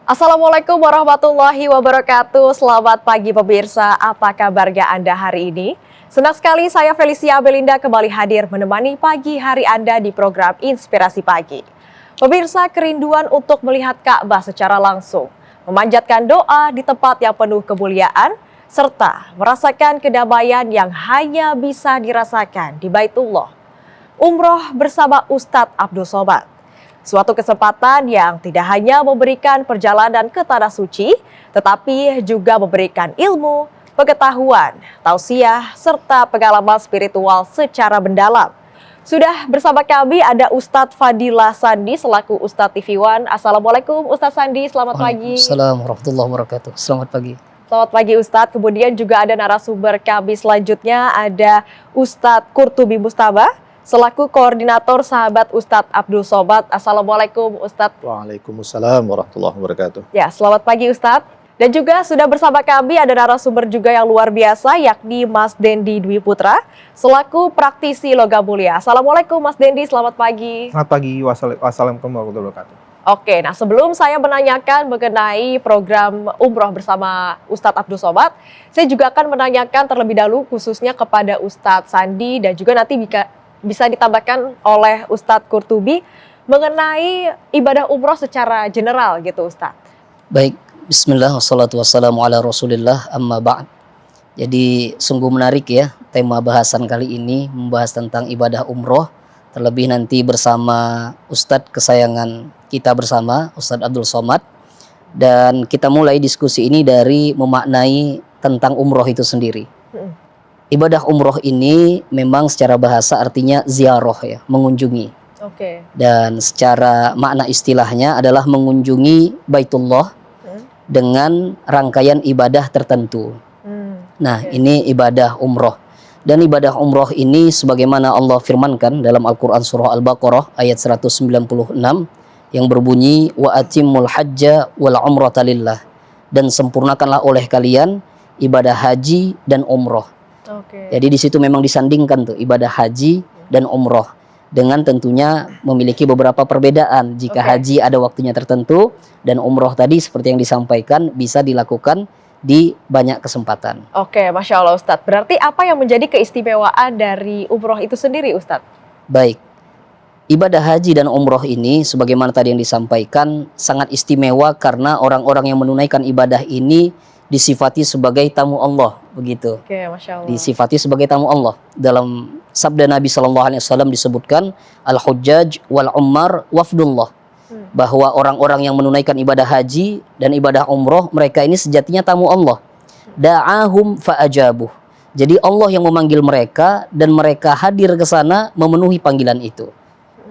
Assalamualaikum warahmatullahi wabarakatuh. Selamat pagi pemirsa, apa kabarnya Anda hari ini? Senang sekali saya Felicia Belinda kembali hadir menemani pagi hari Anda di program Inspirasi Pagi. Pemirsa, kerinduan untuk melihat Ka'bah secara langsung, memanjatkan doa di tempat yang penuh kemuliaan, serta merasakan kedamaian yang hanya bisa dirasakan di Baitullah. Umroh bersama Ustadz Abdul Somad. Suatu kesempatan yang tidak hanya memberikan perjalanan ke Tanah Suci, tetapi juga memberikan ilmu, pengetahuan, tausiah, serta pengalaman spiritual secara mendalam. Sudah bersama kami ada Ustadz Fadila Sandi selaku Ustadz TV One. Assalamualaikum Ustadz Sandi, selamat pagi. Assalamualaikum warahmatullahi wabarakatuh. Selamat pagi. Selamat pagi Ustadz. Kemudian juga ada narasumber kami selanjutnya, ada Ustadz Qurtubi Mustaba selaku koordinator sahabat Ustadz Abdul Somad. Assalamualaikum Ustadz. Waalaikumsalam warahmatullahi wabarakatuh. Ya, selamat pagi Ustadz. Dan juga sudah bersama kami ada narasumber juga yang luar biasa, yakni Mas Dendi Dwi Putra selaku praktisi logam mulia. Assalamualaikum Mas Dendi, selamat pagi. Selamat pagi, wassalamualaikum warahmatullahi wabarakatuh. Oke, nah sebelum saya menanyakan mengenai program umroh bersama Ustadz Abdul Somad, saya juga akan menanyakan terlebih dahulu khususnya kepada Ustadz Sandi dan juga nanti bisa ditambahkan oleh Ustadz Qurtubi mengenai ibadah umroh secara general gitu Ustadz. Baik, bismillah, wassalatu wassalamu ala rasulillah, amma ba'd. Jadi sungguh menarik ya tema bahasan kali ini, membahas tentang ibadah umroh. Terlebih nanti bersama Ustadz kesayangan kita bersama, Ustadz Abdul Somad. Dan kita mulai diskusi ini dari memaknai tentang umroh itu sendiri. Ibadah umroh ini memang secara bahasa artinya ziarah ya, mengunjungi. Oke. Dan secara makna istilahnya adalah mengunjungi Baitullah dengan rangkaian ibadah tertentu. Nah, ini ibadah umroh. Dan ibadah umroh ini sebagaimana Allah firmankan dalam Al-Quran surah Al-Baqarah ayat 196 yang berbunyi wa atimul hajja wal umrata lillah, dan sempurnakanlah oleh kalian ibadah haji dan umroh. Jadi di situ memang disandingkan tuh ibadah haji dan umroh, dengan tentunya memiliki beberapa perbedaan. Jika haji ada waktunya tertentu, dan umroh tadi seperti yang disampaikan bisa dilakukan di banyak kesempatan. Oke, Masya Allah Ustadz. Berarti apa yang menjadi keistimewaan dari umroh itu sendiri Ustadz? Baik, ibadah haji dan umroh ini sebagaimana tadi yang disampaikan sangat istimewa karena orang-orang yang menunaikan ibadah ini disifati sebagai tamu Allah, begitu. Oke, Masya Allah. Disifati sebagai tamu Allah. Dalam sabda Nabi SAW disebutkan al-hujjaj wal-ummar wafdullah, bahwa orang-orang yang menunaikan ibadah haji dan ibadah umroh, mereka ini sejatinya tamu Allah. Da'ahum fa'ajabuh. Jadi Allah yang memanggil mereka dan mereka hadir ke sana memenuhi panggilan itu.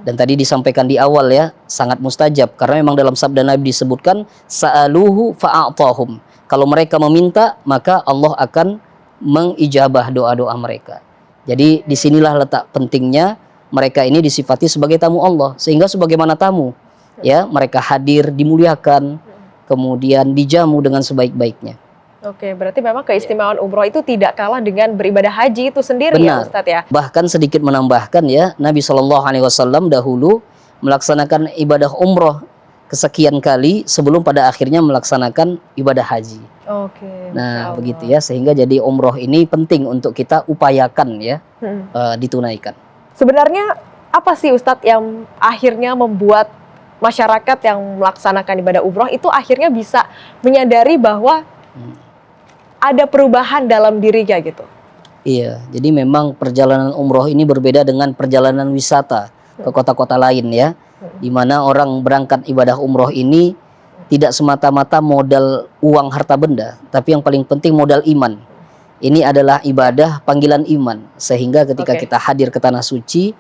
Dan tadi disampaikan di awal ya, sangat mustajab karena memang dalam sabda Nabi disebutkan sa'aluhu fa'a'tahum. Kalau mereka meminta, maka Allah akan mengijabah doa-doa mereka. Jadi disinilah letak pentingnya mereka ini disifati sebagai tamu Allah, sehingga sebagaimana tamu ya, mereka hadir, dimuliakan, kemudian dijamu dengan sebaik-baiknya. Oke, berarti memang keistimewaan umroh itu tidak kalah dengan beribadah haji itu sendiri. Benar. Ya Ustadz ya. Bahkan sedikit menambahkan ya, Nabi SAW dahulu melaksanakan ibadah umroh kesekian kali sebelum pada akhirnya melaksanakan ibadah haji. Oke. Nah, begitu ya, sehingga jadi umroh ini penting untuk kita upayakan ya, ditunaikan. Sebenarnya apa sih Ustadz yang akhirnya membuat masyarakat yang melaksanakan ibadah umroh itu akhirnya bisa menyadari bahwa ada perubahan dalam dirinya gitu? Iya, jadi memang perjalanan umroh ini berbeda dengan perjalanan wisata ke kota-kota lain ya, di mana orang berangkat ibadah umroh ini tidak semata-mata modal uang harta benda, tapi yang paling penting modal iman. Ini adalah ibadah panggilan iman, sehingga ketika kita hadir ke Tanah Suci,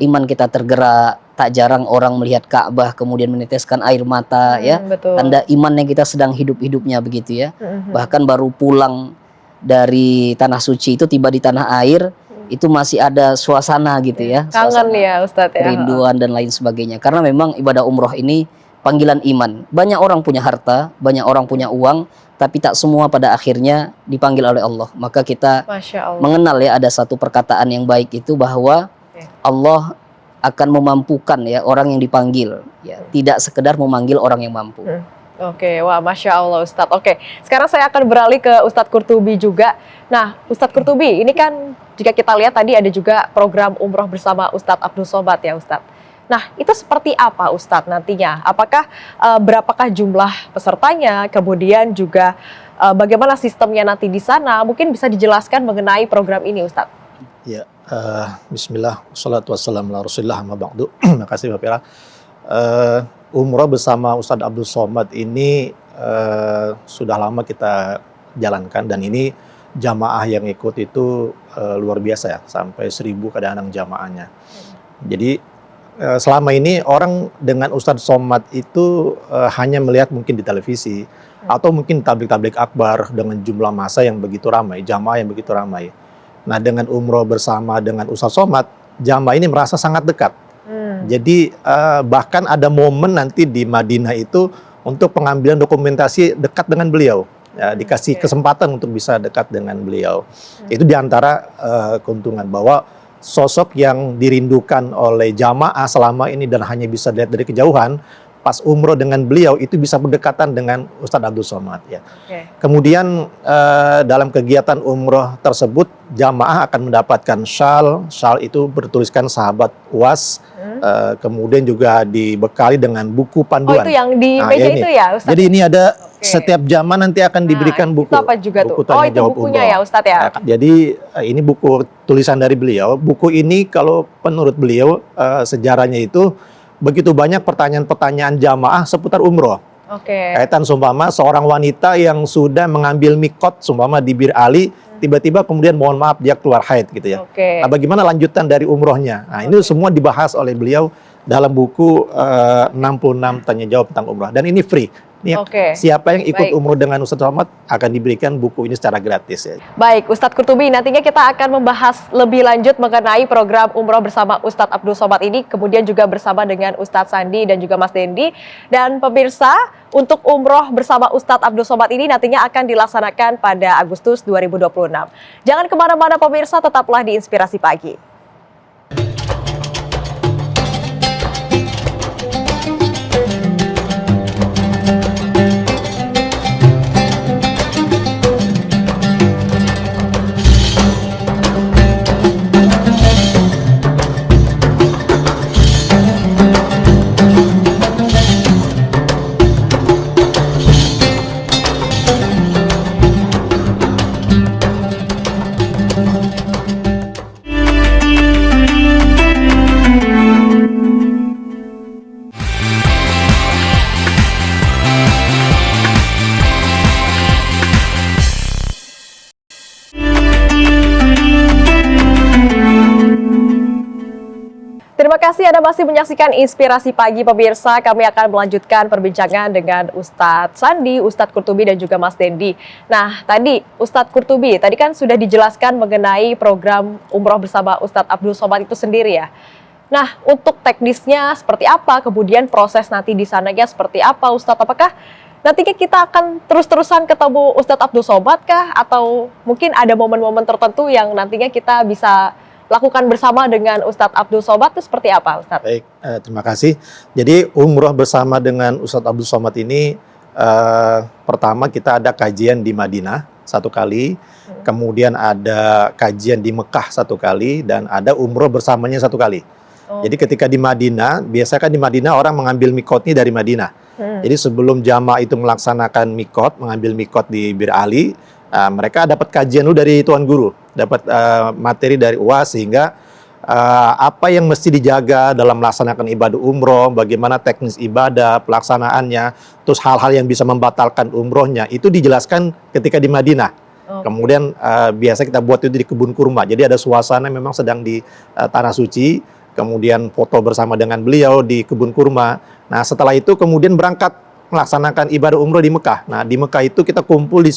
iman kita tergerak. Tak jarang orang melihat Ka'bah kemudian meneteskan air mata ya, betul. Tanda imannya kita sedang hidup-hidupnya begitu ya. Bahkan baru pulang dari Tanah Suci itu tiba di tanah air, itu masih ada suasana gitu ya. Kangen ya Ustadz ya. Kerinduan dan lain sebagainya. Karena memang ibadah umroh ini panggilan iman. Banyak orang punya harta, banyak orang punya uang, tapi tak semua pada akhirnya dipanggil oleh Allah. Maka kita mengenal ya, ada satu perkataan yang baik itu bahwa Allah akan memampukan ya orang yang dipanggil, ya tidak sekedar memanggil orang yang mampu. Oke, wah Masya Allah Ustadz. Oke, sekarang saya akan beralih ke Ustadz Qurtubi juga. Nah, Ustadz Qurtubi, ini kan jika kita lihat tadi ada juga program umroh bersama Ustadz Abdul Somad ya Ustadz. Nah, itu seperti apa Ustadz nantinya? Apakah berapakah jumlah pesertanya? Kemudian juga bagaimana sistemnya nanti di sana? Mungkin bisa dijelaskan mengenai program ini Ustadz. Ya, Bismillah, wassalatu wassalamu ala rasulillah, amma ba'du. Terima kasih Mbak Pira. Umroh bersama Ustadz Abdul Somad ini sudah lama kita jalankan, dan ini jamaah yang ikut itu luar biasa ya, sampai 1.000 kadang-kadang jamaahnya. Jadi selama ini orang dengan Ustadz Somad itu hanya melihat mungkin di televisi atau mungkin tablik-tablik akbar dengan jumlah massa yang begitu ramai, jamaah yang begitu ramai. Nah, dengan umroh bersama dengan Ustadz Somad, jamaah ini merasa sangat dekat. Jadi bahkan ada momen nanti di Madinah itu untuk pengambilan dokumentasi dekat dengan beliau. Ya, dikasih kesempatan untuk bisa dekat dengan beliau. Itu diantara keuntungan bahwa sosok yang dirindukan oleh jamaah selama ini dan hanya bisa dilihat dari kejauhan, pas umroh dengan beliau itu bisa berdekatan dengan Ustadz Abdul Somad. Ya. Kemudian dalam kegiatan umroh tersebut, jamaah akan mendapatkan shawl itu bertuliskan sahabat UAS. Kemudian juga dibekali dengan buku panduan. Oh, itu yang di meja itu ya Ustadz? Jadi ini ada setiap jamaah nanti akan diberikan buku. Itu apa juga buku tuh? Oh, itu bukunya umroh. ya Ustadz ya? Jadi ini buku tulisan dari beliau. Buku ini kalau menurut beliau sejarahnya itu begitu banyak pertanyaan-pertanyaan jamaah seputar umroh. Kaitan seumpama seorang wanita yang sudah mengambil mikot seumpama di Bir Ali, tiba-tiba kemudian mohon maaf dia keluar haid gitu ya. Nah, bagaimana lanjutan dari umrohnya? Nah, ini semua dibahas oleh beliau dalam buku 66 tanya jawab tentang umroh, dan ini free. Ini siapa yang ikut umroh dengan Ustadz Somad akan diberikan buku ini secara gratis ya. Baik, Ustadz Qurtubi, nantinya kita akan membahas lebih lanjut mengenai program umroh bersama Ustadz Abdul Somad ini, kemudian juga bersama dengan Ustadz Sandi dan juga Mas Dendi. Dan pemirsa, untuk umroh bersama Ustadz Abdul Somad ini nantinya akan dilaksanakan pada Agustus 2026. Jangan kemana-mana pemirsa, tetaplah di Inspirasi Pagi. Terima kasih Anda masih menyaksikan Inspirasi Pagi pemirsa. Kami akan melanjutkan perbincangan dengan Ustadz Sandi, Ustadz Qurtubi dan juga Mas Dendi. Nah, tadi Ustadz Qurtubi, tadi kan sudah dijelaskan mengenai program umroh bersama Ustadz Abdul Somad itu sendiri ya. Nah, untuk teknisnya seperti apa, kemudian proses nanti di sananya seperti apa Ustadz? Apakah nantinya kita akan terus-terusan ketemu Ustadz Abdul Somad kah? Atau mungkin ada momen-momen tertentu yang nantinya kita bisa lakukan bersama dengan Ustadz Abdul Somad itu seperti apa Ustadz? Baik, terima kasih. Jadi umroh bersama dengan Ustadz Abdul Somad ini pertama kita ada kajian di Madinah 1 kali, kemudian ada kajian di Mekah 1 kali, dan ada umroh bersamanya 1 kali. Jadi ketika di Madinah, biasanya kan di Madinah orang mengambil mikotnya dari Madinah. Jadi sebelum jamaah itu melaksanakan mikot, mengambil mikot di Bir Ali, mereka dapat kajian dulu dari Tuan Guru, dapat materi dari UAS, sehingga apa yang mesti dijaga dalam melaksanakan ibadah umroh, bagaimana teknis ibadah, pelaksanaannya, terus hal-hal yang bisa membatalkan umrohnya, itu dijelaskan ketika di Madinah. Kemudian biasa kita buat itu di kebun kurma, jadi ada suasana memang sedang di Tanah Suci, kemudian foto bersama dengan beliau di kebun kurma. Nah, setelah itu kemudian berangkat melaksanakan ibadah umroh di Mekah. Nah, di Mekah itu kita kumpul di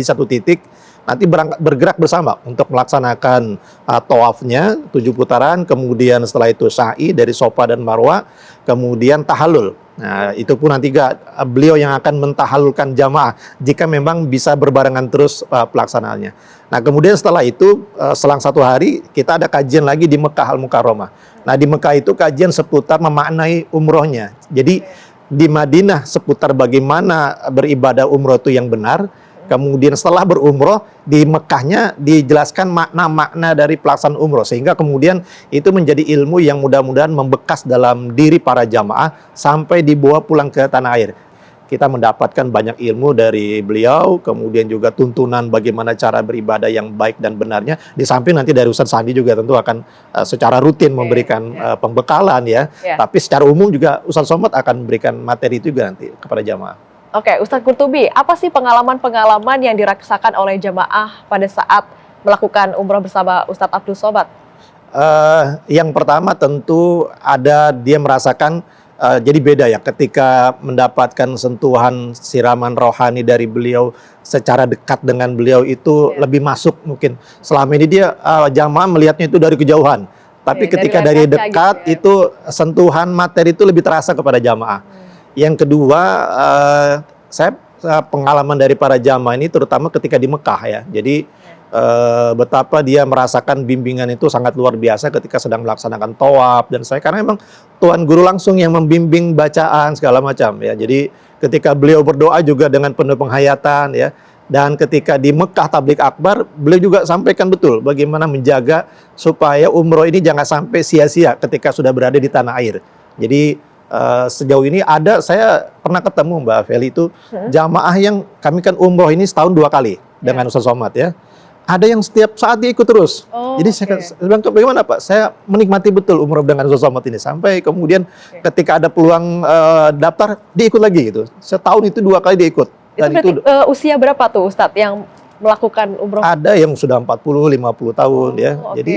satu titik, nanti bergerak bersama untuk melaksanakan tawafnya 7 putaran, kemudian setelah itu sa'i dari Safa dan Marwah, kemudian tahallul. Nah, itu pun nanti beliau yang akan mentahallulkan jamaah jika memang bisa berbarengan terus pelaksanaannya. Nah, kemudian setelah itu selang 1 hari kita ada kajian lagi di Mekah Al-Mukarramah. Nah, di Mekah itu kajian seputar memaknai umrohnya. Jadi di Madinah seputar bagaimana beribadah umroh itu yang benar. Kemudian setelah berumroh di Mekahnya dijelaskan makna-makna dari pelaksanaan umroh, sehingga kemudian itu menjadi ilmu yang mudah-mudahan membekas dalam diri para jamaah sampai dibawa pulang ke tanah air. Kita mendapatkan banyak ilmu dari beliau, kemudian juga tuntunan bagaimana cara beribadah yang baik dan benarnya. Di samping nanti dari Ustadz Sandi juga tentu akan secara rutin memberikan pembekalan ya. Tapi secara umum juga Ustadz Somad akan memberikan materi itu juga nanti kepada jamaah. Oke, Ustadz Qurtubi, apa sih pengalaman-pengalaman yang dirasakan oleh jamaah pada saat melakukan umroh bersama Ustadz Abdul Somad? Yang pertama tentu ada dia merasakan jadi beda ya ketika mendapatkan sentuhan siraman rohani dari beliau secara dekat dengan beliau itu lebih masuk mungkin. Selama ini dia jamaah melihatnya itu dari kejauhan. Tapi ketika dari dekat gitu, itu sentuhan materi itu lebih terasa kepada jamaah. Yang kedua, saya pengalaman dari para jamaah ini terutama ketika di Mekah ya. Jadi betapa dia merasakan bimbingan itu sangat luar biasa ketika sedang melaksanakan tawaf dan saya karena memang Tuan Guru langsung yang membimbing bacaan segala macam ya. Jadi ketika beliau berdoa juga dengan penuh penghayatan ya. Dan ketika di Mekah Tabligh Akbar, beliau juga sampaikan betul bagaimana menjaga supaya umroh ini jangan sampai sia-sia ketika sudah berada di tanah air. Jadi sejauh ini saya pernah ketemu Mbak Feli itu jamaah yang kami kan umroh ini setahun 2 kali dengan Ustadz Somad ya. Ada yang setiap saat dia ikut terus. Jadi saya bilang, bagaimana Pak? Saya menikmati betul umroh dengan Ustadz Somad ini. Sampai kemudian ketika ada peluang daftar, dia ikut lagi gitu. Setahun itu 2 kali dia ikut. Dan itu usia berapa tuh Ustadz yang melakukan umroh? Ada yang sudah 40, 50 tahun ya. Jadi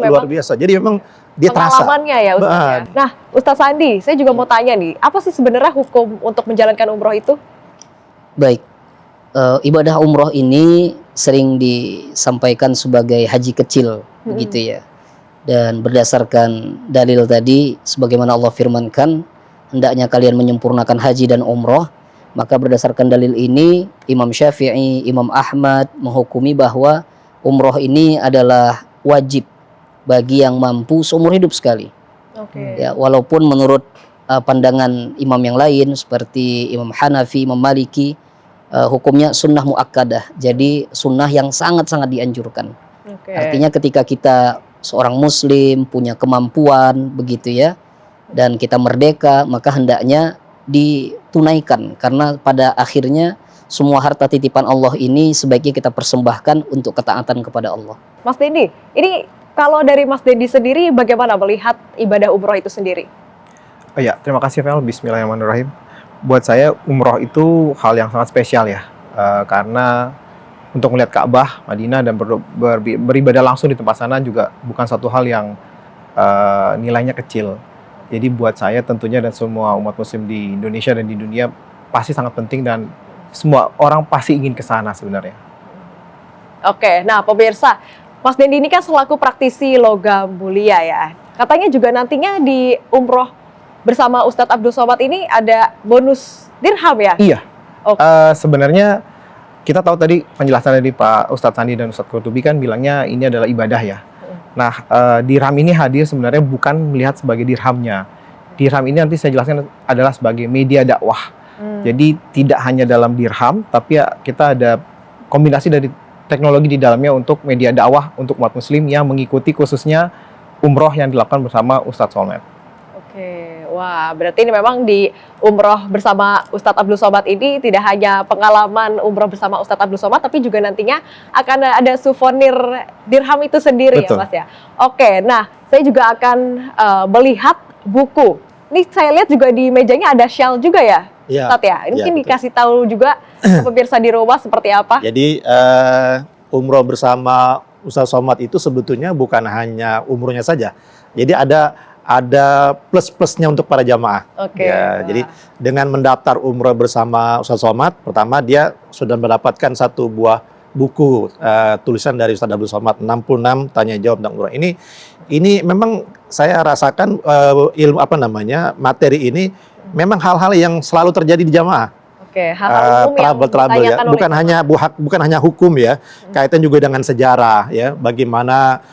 luar biasa. Jadi memang dia terasa. Pengalamannya ya Ustadz ya. Nah Ustadz Sandi, saya juga mau tanya nih, apa sih sebenarnya hukum untuk menjalankan umroh itu? Baik, ibadah umroh ini sering disampaikan sebagai haji kecil, begitu ya. Dan berdasarkan dalil tadi, sebagaimana Allah firmankan, hendaknya kalian menyempurnakan haji dan umroh. Maka berdasarkan dalil ini, Imam Syafi'i, Imam Ahmad menghukumi bahwa umroh ini adalah wajib bagi yang mampu seumur hidup sekali. Ya, walaupun menurut pandangan imam yang lain seperti Imam Hanafi, Imam Maliki, hukumnya sunnah muakkadah. Jadi sunnah yang sangat-sangat dianjurkan. Artinya ketika kita seorang muslim punya kemampuan begitu ya, dan kita merdeka, maka hendaknya ditunaikan karena pada akhirnya semua harta titipan Allah ini sebaiknya kita persembahkan untuk ketaatan kepada Allah. Mas Dendi, ini kalau dari Mas Dendi sendiri bagaimana melihat ibadah umroh itu sendiri? Oh ya, terima kasih Vel. Bismillahirrahmanirrahim. Buat saya umroh itu hal yang sangat spesial ya, karena untuk melihat Ka'bah, Madinah dan beribadah langsung di tempat sana juga bukan satu hal yang nilainya kecil. Jadi buat saya tentunya dan semua umat muslim di Indonesia dan di dunia pasti sangat penting dan semua orang pasti ingin ke sana sebenarnya. Oke, nah pemirsa, Mas Dendi ini kan selaku praktisi logam mulia ya. Katanya juga nantinya di umroh bersama Ustadz Abdul Somad ini ada bonus dirham ya? Iya. Sebenarnya kita tahu tadi penjelasan dari Pak Ustadz Sandi dan Ustadz Qurtubi kan bilangnya ini adalah ibadah ya. Nah, dirham ini hadir sebenarnya bukan melihat sebagai dirhamnya. Dirham ini nanti saya jelaskan adalah sebagai media dakwah. Jadi tidak hanya dalam dirham, tapi ya kita ada kombinasi dari teknologi di dalamnya untuk media dakwah untuk umat muslim yang mengikuti khususnya umroh yang dilakukan bersama Ustadz Somad. Oke, wah berarti ini memang di umroh bersama Ustadz Abdul Somad ini tidak hanya pengalaman umroh bersama Ustadz Abdul Somad, tapi juga nantinya akan ada souvenir dirham itu sendiri. Betul. Ya Mas ya. Oke, nah saya juga akan melihat buku. Ini saya lihat juga di mejanya ada shell juga ya, Ustadz ya. Ini mungkin dikasih tahu juga pemirsa di rumah seperti apa. Jadi umroh bersama Ustadz Somad itu sebetulnya bukan hanya umrohnya saja. Jadi ada plus-plusnya untuk para jamaah. Jadi dengan mendaftar umroh bersama Ustadz Somad, pertama dia sudah mendapatkan satu buah buku tulisan dari Ustadz Abdul Somad 66 tanya jawab tentang umroh. Ini memang saya rasakan ilmu materi ini memang hal-hal yang selalu terjadi di jamaah. Hal-hal umum trouble ya, bukan hanya hukum ya, kaitan juga dengan sejarah ya, bagaimana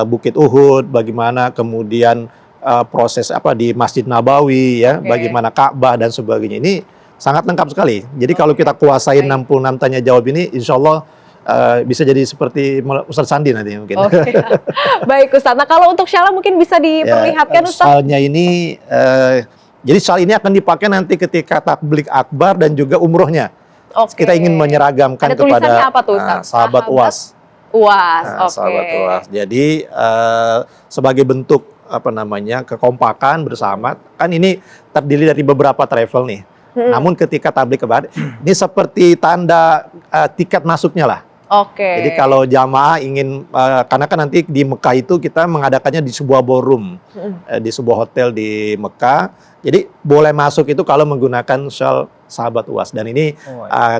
Bukit Uhud, bagaimana kemudian proses apa di Masjid Nabawi ya, Oke. bagaimana Ka'bah dan sebagainya. Ini sangat lengkap sekali. Jadi kalau kita kuasain Baik. 66 tanya jawab ini, insya Allah bisa jadi seperti Ustadz Sandi nanti mungkin. Oke. Baik Ustadz. Nah kalau untuk syala mungkin bisa diperlihatkan Ustadz. Syalnya ini, jadi syal ini akan dipakai nanti ketika takbir akbar dan juga umrohnya. Oke. Kita ingin menyeragamkan Ada tulisannya kepada apa tuh, Ustadz? sahabat UAS. UAS. Oke. Sahabat UAS. Jadi sebagai bentuk apa namanya kekompakan bersama, kan ini terdiri dari beberapa travel nih. Namun ketika tablik kebar, ini seperti tanda tiket masuknya lah. Oke. Jadi kalau jamaah ingin, karena kan nanti di Mekah itu kita mengadakannya di sebuah ballroom, di sebuah hotel di Mekah. Jadi boleh masuk itu kalau menggunakan shawl sahabat UAS. Dan ini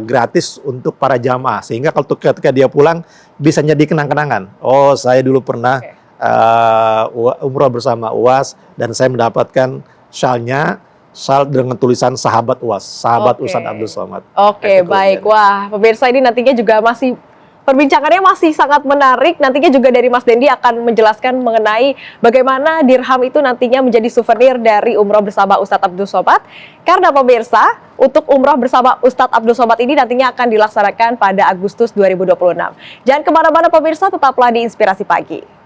gratis untuk para jamaah. Sehingga kalau ketika dia pulang bisa jadi kenang-kenangan. Oh, saya dulu pernah umroh bersama UAS dan saya mendapatkan shawlnya. Shawl dengan tulisan sahabat UAS, sahabat Ustadz Abdul Somad. Oke, baik. Wah, pemirsa ini nantinya juga masih perbincangannya masih sangat menarik. Nantinya juga dari Mas Dendi akan menjelaskan mengenai bagaimana dirham itu nantinya menjadi souvenir dari umroh bersama Ustadz Abdul Somad. Karena pemirsa, untuk umroh bersama Ustadz Abdul Somad ini nantinya akan dilaksanakan pada Agustus 2026. Jangan kemana-mana pemirsa, tetaplah di Inspirasi Pagi.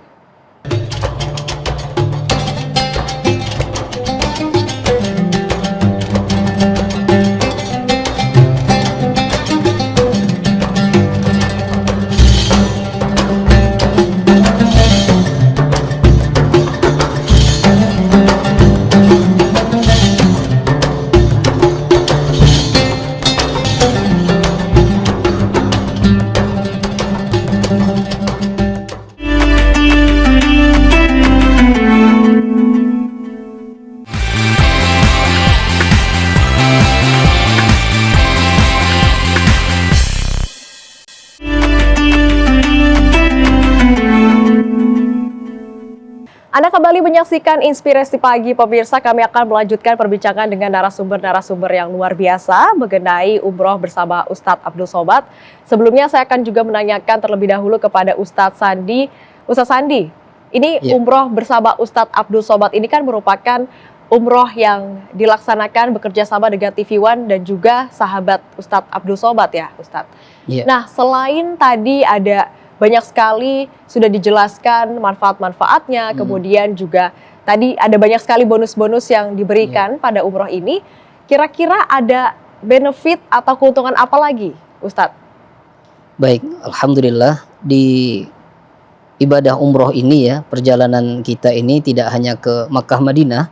Anda kembali menyaksikan Inspirasi Pagi, pemirsa. Kami akan melanjutkan perbincangan dengan narasumber-narasumber yang luar biasa mengenai umroh bersama Ustadz Abdul Somad. Sebelumnya saya akan juga menanyakan terlebih dahulu kepada Ustadz Sandi. Ustadz Sandi, ini umroh bersama Ustadz Abdul Somad ini kan merupakan umroh yang dilaksanakan bekerja sama dengan TV One dan juga sahabat Ustadz Abdul Somad ya, Ustadz. Nah, selain tadi ada banyak sekali sudah dijelaskan manfaat-manfaatnya, kemudian juga tadi ada banyak sekali bonus-bonus yang diberikan pada umroh ini. Kira-kira ada benefit atau keuntungan apa lagi, Ustadz? Baik, alhamdulillah di ibadah umroh ini ya, perjalanan kita ini tidak hanya ke Makkah Madinah,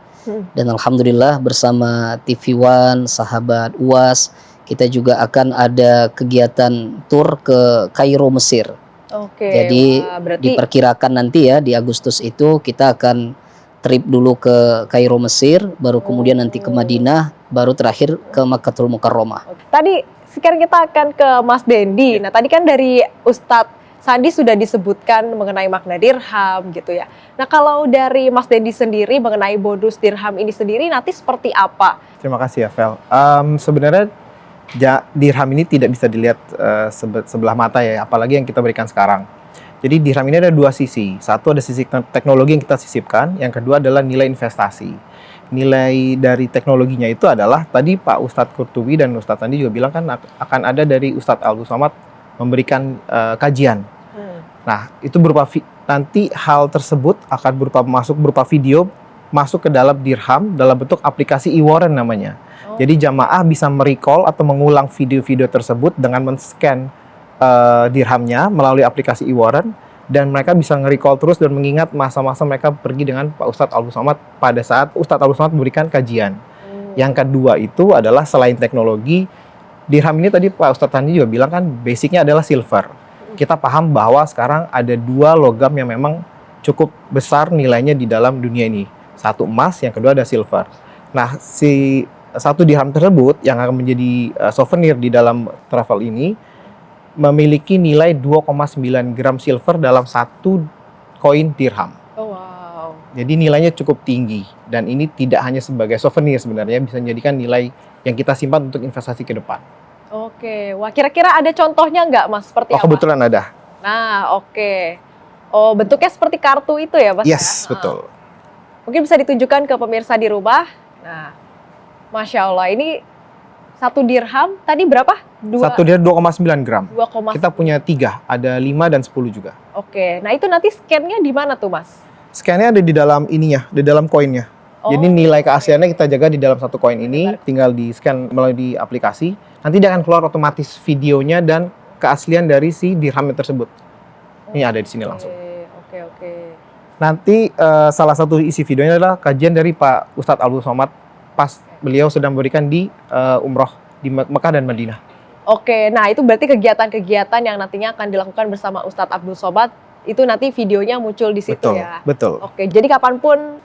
dan alhamdulillah bersama TV One, sahabat UAS, kita juga akan ada kegiatan tur ke Kairo, Mesir. Oke, jadi berarti diperkirakan nanti ya di Agustus itu kita akan trip dulu ke Kairo, Mesir, baru kemudian nanti ke Madinah, baru terakhir ke Makkatul Mukarramah. Tadi sekarang kita akan ke Mas Dendi. Nah, tadi kan dari Ustadz Sandi sudah disebutkan mengenai makna dirham gitu ya. Nah, kalau dari Mas Dendi sendiri mengenai bonus dirham ini sendiri nanti seperti apa? Terima kasih ya, Vel. Sebenarnya dirham ini tidak bisa dilihat sebelah mata ya, apalagi yang kita berikan sekarang. Jadi dirham ini ada dua sisi. Satu ada sisi teknologi yang kita sisipkan, yang kedua adalah nilai investasi. Nilai dari teknologinya itu adalah tadi Pak Ustadz Qurtubi dan Ustadz Sandi juga bilang kan akan ada dari Ustadz Abdul Somad memberikan kajian. Nah, itu berupa nanti hal tersebut akan berupa video masuk ke dalam dirham dalam bentuk aplikasi e-warrant namanya. Jadi jamaah bisa merecall atau mengulang video-video tersebut dengan men-scan dirhamnya melalui aplikasi e-warrant, dan mereka bisa nge-recall terus dan mengingat masa-masa mereka pergi dengan Pak Ustadz Abdul Somad pada saat Ustadz Abdul Somad memberikan kajian. Yang kedua itu adalah selain teknologi, dirham ini tadi Pak Ustadz Tandi juga bilang kan basicnya adalah silver. Kita paham bahwa sekarang ada dua logam yang memang cukup besar nilainya di dalam dunia ini. Satu emas, yang kedua ada silver. Nah, si satu dirham tersebut yang akan menjadi souvenir di dalam travel ini memiliki nilai 2,9 gram silver dalam satu koin dirham. Oh, wow. Jadi nilainya cukup tinggi, dan ini tidak hanya sebagai souvenir, sebenarnya bisa menjadikan nilai yang kita simpan untuk investasi ke depan. Oke, wah kira-kira ada contohnya nggak Mas? Seperti apa? Kebetulan ada. Nah, oke. Oh, bentuknya seperti kartu itu ya Mas? Yes, betul. Mungkin bisa ditunjukkan ke pemirsa di rumah. Nah, Masya Allah, ini 1 dirham tadi berapa? Satu dia 2,9 gram. 2,9. Kita punya 3, ada 5 dan 10 juga. Oke, nah itu nanti scan-nya di mana tuh, Mas? Scan-nya ada di dalam ininya, di dalam koinnya. Oh, Jadi nilai keasliannya kita jaga di dalam satu koin ini, tinggal di scan melalui aplikasi. Nanti dia akan keluar otomatis videonya dan keaslian dari si dirham tersebut. Ini ada di sini langsung. Oke. Nanti salah satu isi videonya adalah kajian dari Pak Ustadz Abdul Somad pas beliau sedang memberikan di umroh di Mekah dan Madinah. Oke, nah itu berarti kegiatan-kegiatan yang nantinya akan dilakukan bersama Ustadz Abdul Somad, itu nanti videonya muncul di situ Betul, ya? betul. Oke, jadi kapanpun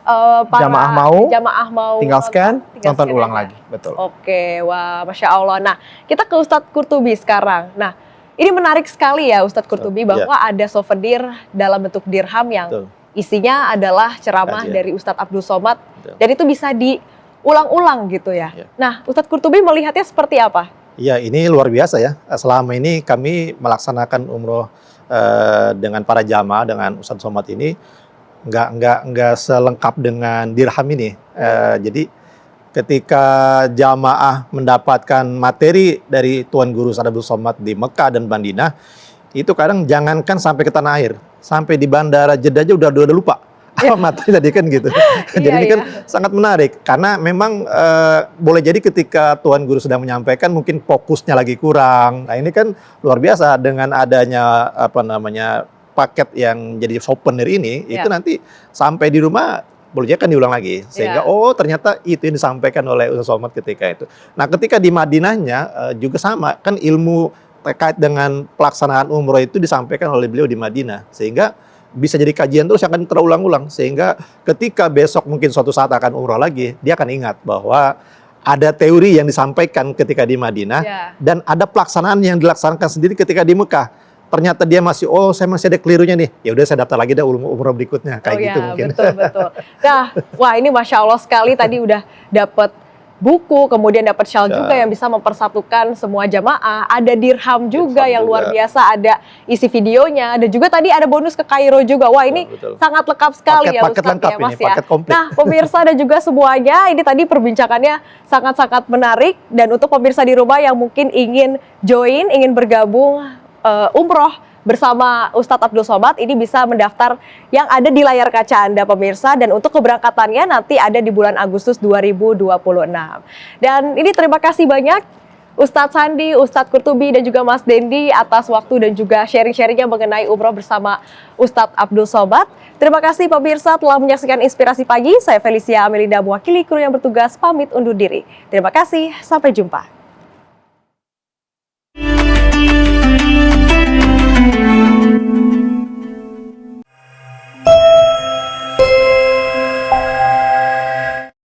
para Jamaah mau nonton, tinggal scan, tonton scan ulang aja. lagi. Betul. Oke, wah Masya Allah. Nah, kita ke Ustadz Qurtubi sekarang. Nah, ini menarik sekali ya Ustadz Qurtubi bahwa ada souvenir dalam bentuk dirham yang Betul. isinya adalah ceramah Kajian. dari Ustadz Abdul Somad. Betul. Dan itu bisa diulang-ulang gitu ya. Ya. Nah, Ustadz Qurtubi melihatnya seperti apa? Ya, ini luar biasa ya. Selama ini kami melaksanakan umroh dengan para jamaah dengan Ustadz Somad ini nggak selengkap dengan dirham ini. Jadi ketika jamaah mendapatkan materi dari Tuan Guru Ustadz Abdul Somad di Mekah dan Madinah, itu kadang jangankan sampai ke tanah air, sampai di bandara Jeddah aja udah lupa apa materi tadi kan gitu. Jadi ini kan sangat menarik karena memang boleh jadi ketika Tuan Guru sedang menyampaikan mungkin fokusnya lagi kurang. Nah ini kan luar biasa dengan adanya paket yang jadi souvenir ini itu nanti sampai di rumah boleh jadi kan diulang lagi sehingga oh ternyata itu yang disampaikan oleh Ustadz Somad ketika itu. Nah ketika di Madinahnya juga sama kan ilmu terkait dengan pelaksanaan umroh itu disampaikan oleh beliau di Madinah sehingga bisa jadi kajian terus akan terulang-ulang sehingga ketika besok mungkin suatu saat akan umroh lagi dia akan ingat bahwa ada teori yang disampaikan ketika di Madinah dan ada pelaksanaan yang dilaksanakan sendiri ketika di Mekah. Ternyata dia saya masih ada kelirunya nih. Ya udah saya daftar lagi dah umroh berikutnya kayak gitu mungkin. Betul. Nah, wah ini Masya Allah sekali tadi udah dapat buku, kemudian dapat shawl juga yang bisa mempersatukan semua jamaah. Ada dirham juga yang luar biasa, ada isi videonya, dan juga tadi ada bonus ke Kairo juga. Wah ini sangat lengkap sekali ya Ustadz ya Mas ya. Nah pemirsa dan juga semuanya, ini tadi perbincangannya sangat-sangat menarik. Dan untuk pemirsa di rumah yang mungkin ingin join, ingin bergabung umroh bersama Ustadz Abdul Somad, ini bisa mendaftar yang ada di layar kaca Anda pemirsa, dan untuk keberangkatannya nanti ada di bulan Agustus 2026. Dan ini terima kasih banyak Ustadz Sandi, Ustadz Qurtubi dan juga Mas Dendi atas waktu dan juga sharing-sharingnya mengenai umroh bersama Ustadz Abdul Somad. Terima kasih pemirsa telah menyaksikan Inspirasi Pagi. Saya Felicia Amelinda mewakili kru yang bertugas pamit undur diri. Terima kasih, sampai jumpa.